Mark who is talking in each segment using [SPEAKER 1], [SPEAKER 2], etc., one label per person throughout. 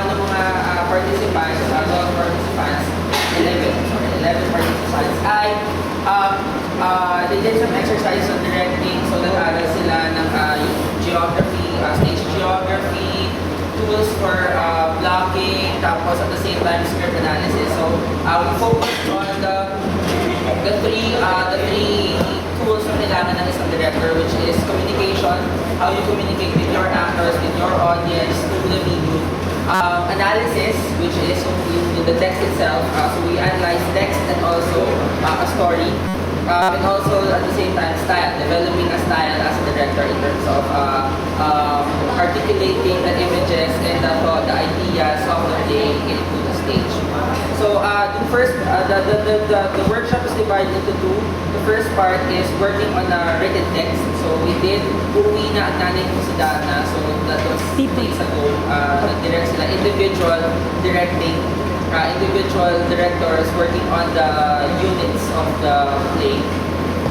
[SPEAKER 1] ng mga participants, all participants, 11 participants, ay they did some exercise on directing. So nag-aral sila ng geography, stage geography, tools for blocking, tapos at the same time script analysis. So we focused on the three tools na kailangan ng isang director, which is communication, how you communicate with your actors, with your audience, through the video. Analysis, which is the text itself. So we analyze text and also a story. And also at the same time style, developing a style as a director in terms of articulating the images and the ideas of the day into the stage. So the workshop is divided into two. The first part is working on a written text. So we did Uuwi Na Ang Nanay Mo Si Dana. So that was 2 days ago. Nag-direct sila individual directing. Individual directors working on the units of the play.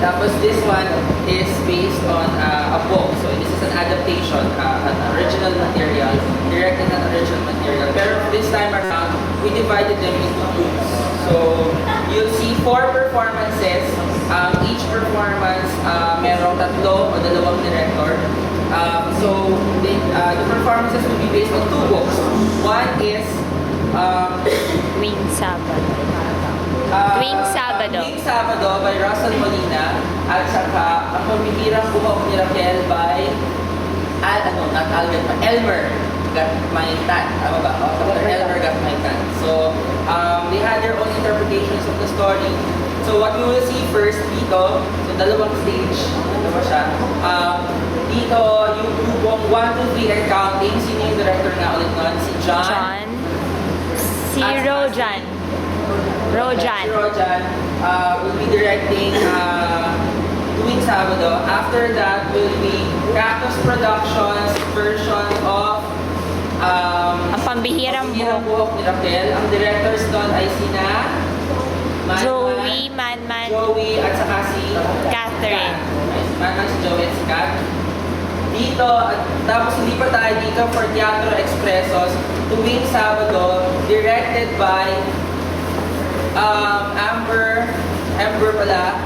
[SPEAKER 1] Tapos this one is based on a book. So this is an adaptation, an original material, directing an original material. Pero this time around, we divided them into groups. So you'll see 4 performances. Each performance, merong 3 o 2 director. So the performances will be based on 2 books. One is
[SPEAKER 2] Tuwing Sabado. Tuwing
[SPEAKER 1] Sabado by Russell Molina at saka Ang Pamihirang Buhok ni Raquel by Elmer Gatmaytan. Tama ba? Elmer Gatmaytan. So, they had their own interpretations of the story. So, what we will see first dito, so dalawang stage, ano ba siya? Dito, yung grupong 1, 2, 3 and counting. Sino yung director nga ulit nun? Si John.
[SPEAKER 2] Si Rojan.
[SPEAKER 1] Si Rojan will be directing Tuwing Sabado. After that will be Cactus Productions version of
[SPEAKER 2] Ang Pambihirang
[SPEAKER 1] Buhok ni Raquel. Ang directors doon ay sina
[SPEAKER 2] Joey, Manman,
[SPEAKER 1] Joey at saka si
[SPEAKER 2] Catherine.
[SPEAKER 1] Manman, si Joey at si Kat. Dito, tapos hindi pa tayo dito for Teatro Expressos, Tuwing Sabado, directed by Amber pala,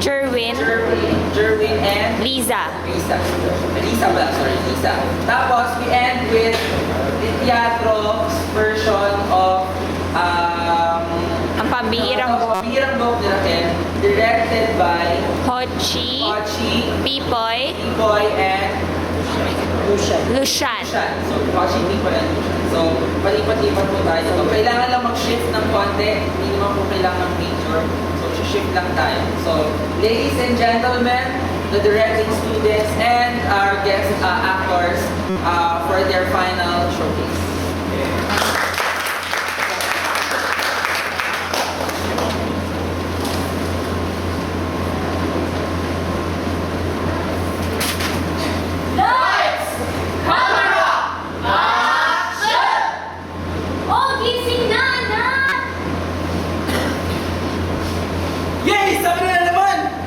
[SPEAKER 2] Jerwin,
[SPEAKER 1] and
[SPEAKER 2] Liza.
[SPEAKER 1] Lisa pala, sorry, Lisa. Tapos, we end with the Teatro's version of
[SPEAKER 2] Ang Pambihirang Buhok.
[SPEAKER 1] Pambihirang Buhok ni Raquel, directed by
[SPEAKER 2] Hochi, Pipoy,
[SPEAKER 1] and
[SPEAKER 2] Lucian.
[SPEAKER 1] So, Hochi, Pipoy, and Lucian. So, palipat-lipat po tayo dito. Kailangan lang mag-shift ng konti. Hindi naman po kailangan ng major. So, shift lang tayo. So, ladies and gentlemen, the directing students and our guest actors for their final showcase.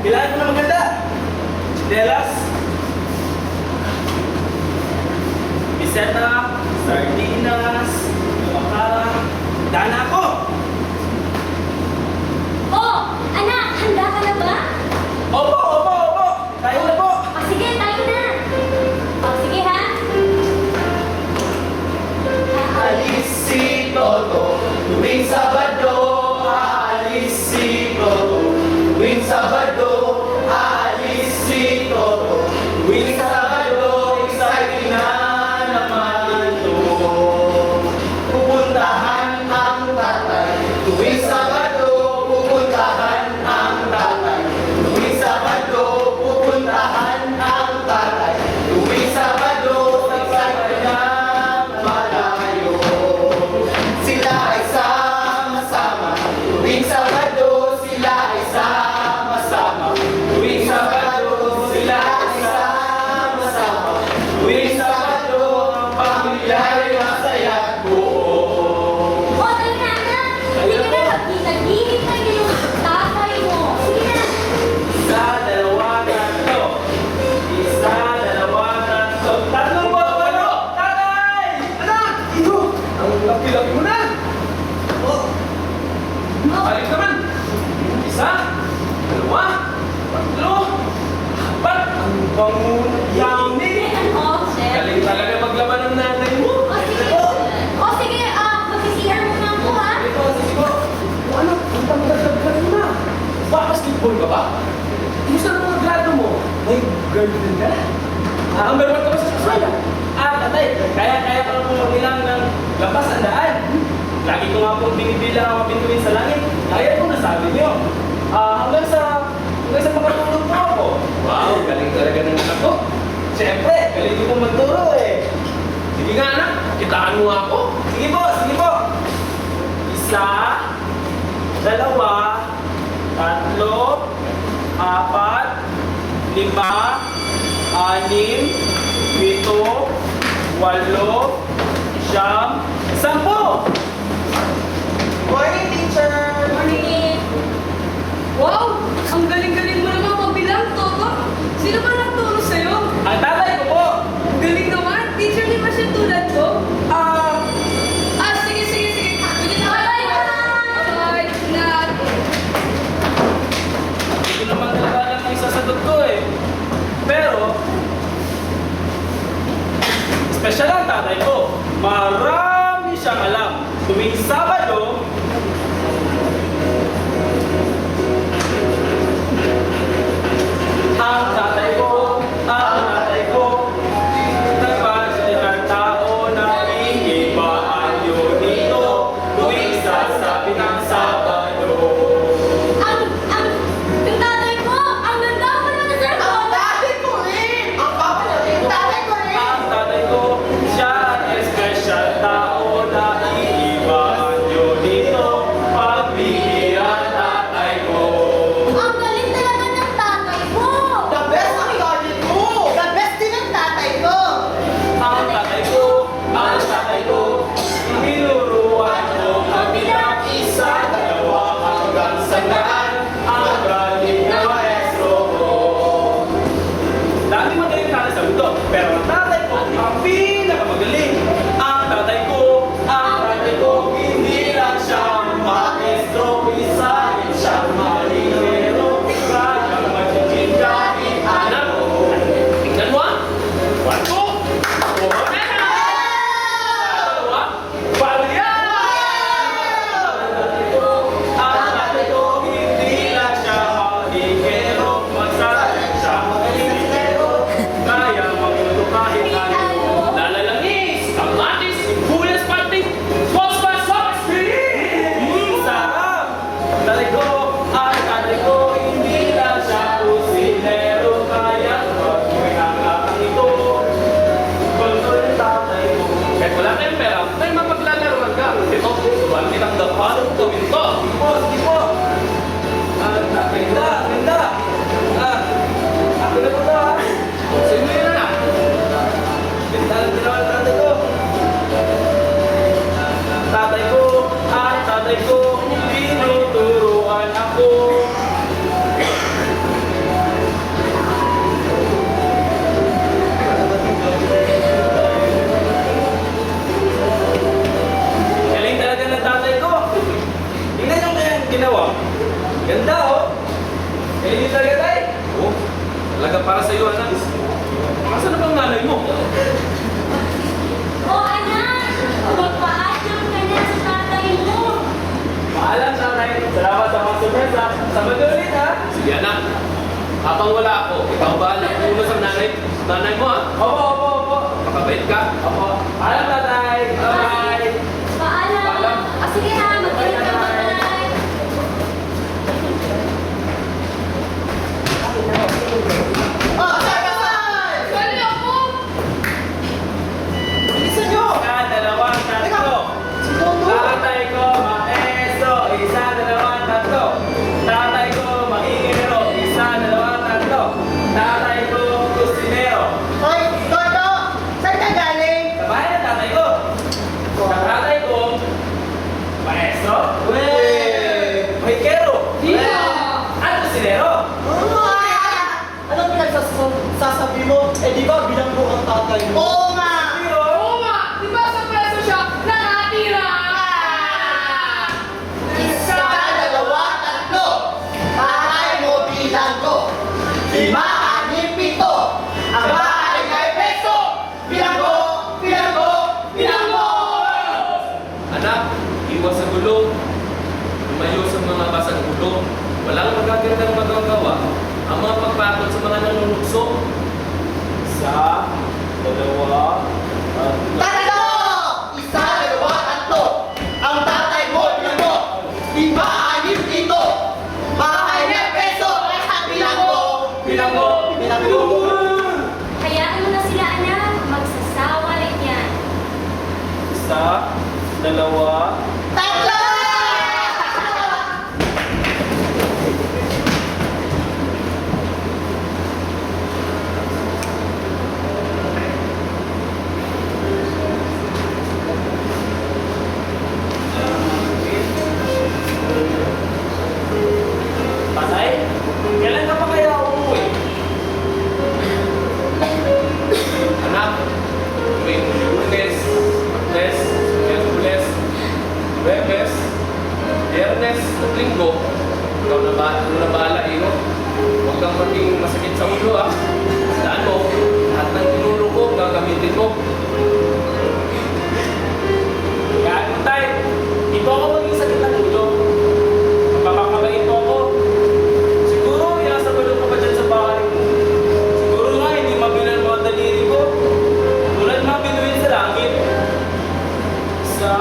[SPEAKER 3] Kailangan ko na maganda. Chinelas. Biseta. Sardinas. Makalang. Dana ako.
[SPEAKER 4] Oh! Anak, handa ka na ba?
[SPEAKER 3] Opo. Tayo na po.
[SPEAKER 4] Sige, tayo na. Sige ha.
[SPEAKER 3] Alis si Toto. Tuwing Sabado. Alis si Toto. Tuwing Sabado. Alis si Toto. Tuwing Sabado. Exciting na naman to. Pupuntahan ang tatay. Tuwing Sabado. Pupuntahan ang tatay. Tuwing Sabado. Pupuntahan ang tatay. Tuwing Sabado. Exciting na malayo. Sila ay sama Balik naman. Isa, dalawa, tatlo, apat. Ang bango yummy.
[SPEAKER 4] Ano, chef?
[SPEAKER 3] Galing talaga maglaban ng nanay mo.
[SPEAKER 4] O sige. O sige, mag-CR muna ako ha.
[SPEAKER 3] Ito, sisigo. O ano, ang tamdagdag ka rin na. Basketball ka ba? Isa na mga grado mo. May girlfriend ka na. Number 1 ka ba sa eskwela? Tatay, kaya pa lang pumagilang ng labas ang daan. Lagi ko nga pong binibilang ang mapintuin sa langit. Kaya po nasabi niyo. Hanggang sa makatulog po ako. Wow, galing talaga ng anak ko. Siyempre, galing ko pong magturo eh. Sige nga anak, kitaan mo nga ako. Sige po, sige po. Isa, dalawa, tatlo, apat, lima, anim, pito, walo, siyam, 10!
[SPEAKER 5] Morning, teacher!
[SPEAKER 4] Morning.
[SPEAKER 6] Wow! Ang galing-galing mo naman magbilang, Toto! Sino ba nagturo sa'yo?
[SPEAKER 3] Ang tatay ko po!
[SPEAKER 6] Ang galing naman! Teacher, di ba siya tulad ko? Sige, sige, sige! Pwede na kayo! Bye! Ingat!
[SPEAKER 3] Hindi ko naman talaga alam ang isasagot ko eh. Pero, special ang tatay ko. Marami siyang alam. Tuwing Sabado, ang tatay ko, nagpasalitan tao na ihibaan yun dito tuwing sasabi ng Sabado.
[SPEAKER 4] Yung tatay ko, ang ganda ko naman sa cellphone.
[SPEAKER 5] Tatay ko rin! Ang papa na rin! Tatay ko rin!
[SPEAKER 3] Ang tatay ko, siya ay special tao na iibaan yun dito pagbihirang tatay ko.
[SPEAKER 4] Ang galing talaga ng tatay ko.
[SPEAKER 5] The best ang garden mo! The best din ang tatay ko!
[SPEAKER 3] Ang tatay ko, tinuruan ko kabilang isa, dalawa hanggang sa daan. Ang galing na maestro ko. Dati magaling ka na sa mundo, pero ang tatay ko ang pinakamagaling. Ang tatay ko, hindi lang siya maestro, isa rin siya marinero. Kaya magiging kahit anak ko. Tingnan mo ah! 1, 2, 4, dalawa, paano yan? Ang tatay ko, hindi lang siya maligero, magsasabi siya maligero. Kaya magluto kahit ano. Lalalangis, kamatis, sibuyas, pati, swaswa, sarap! Tatay ko, ang tatay ko, hindi lang siya kusinero. Kaya pag-uwi ang kakang ito, gusto yung tatay ko. Kahit wala tayong pera, tayo mapaglalaroan ka. Ito, subuhan kitang dapat gawin to. Sige po, sige po. Ganda, ganda. Ako na po to ha. Sa'yo mo yun na. Ganda lang ginawa ng tatay ko. Tatay ko, tinuturuan ako. Galing talaga ng tatay ko. Tingnan nyo kaya ginawa. Ganda oh. Galing talaga tayo. Oh, talaga para sa iyo anak. Asa na bang nanay mo?
[SPEAKER 4] O anak, magpaalam ka na sa tatay mo.
[SPEAKER 3] Paalam tatay. Salamat sa mga sorpresa. Sabado ulit ha. Sige anak. Habang wala ako, ikaw ba alam kung sa nanay mo ha? Opo. Makabait ka? Opo. Paalam tatay. Bye-bye.
[SPEAKER 4] Paalam. Sige ha, mag-ingat ka tatay.
[SPEAKER 5] Oh, sir!
[SPEAKER 6] Sali ako!
[SPEAKER 5] Bilisan nyo!
[SPEAKER 3] Dalawang tatlo.
[SPEAKER 5] Si Toto!
[SPEAKER 3] Tatay ko, maestro. Isa, dalawang tatlo. Tatay ko, mahingero. Isa, dalawang tatlo. Tatay ko, kusinero.
[SPEAKER 5] Hoy, Toto! Saan ka galing?
[SPEAKER 3] Sa bahay ng tatay ko. Sa tatay ko, maestro. Mahingero. At kusinero.
[SPEAKER 5] Anong pinagsasabi mo? Eh di ba bilang mo ang tatay mo? Oo nga!
[SPEAKER 6] Oo nga! Di ba sa preso siya nakatira?
[SPEAKER 5] Isa, dalawa,
[SPEAKER 3] Anak, iwas sa gulo. Lumayo sa mga basag ulo. Walang magagandang magagawa ang mga pagpatol sa mga nanunukso. Isa, dalawa,
[SPEAKER 5] Tatlo! Isa, dalawa, tatlo! Ang tatay mo, bilang mo! Lima, anim, dito! Bahay na peso! Bilang mo! Bilang mo! Bilang mo!
[SPEAKER 4] Hayaan mo na sila, anak. Magsasawa rin yan.
[SPEAKER 3] isa, dalawa,
[SPEAKER 5] Tatlo!
[SPEAKER 3] Pasay? Kailan ka pa kaya uuwi? Anak, tuwing Lunes, Martes, Miyerkules, Huwebes, Biyernes at Linggo, ikaw na bahala, Ino. Huwag kang maging masakit sa ulo, ah. Saan mo, lahat ng tinuro ko, gagamitin mo. Kaya, tay, ito ako maging sakit ng ulo. Mapapakabait mo ako. Siguro, iasabalog ka pa dyan sa bahay mo. Siguro nga, hindi mabilan mga daliri ko. Tulad mga binuin sa langit. Isa,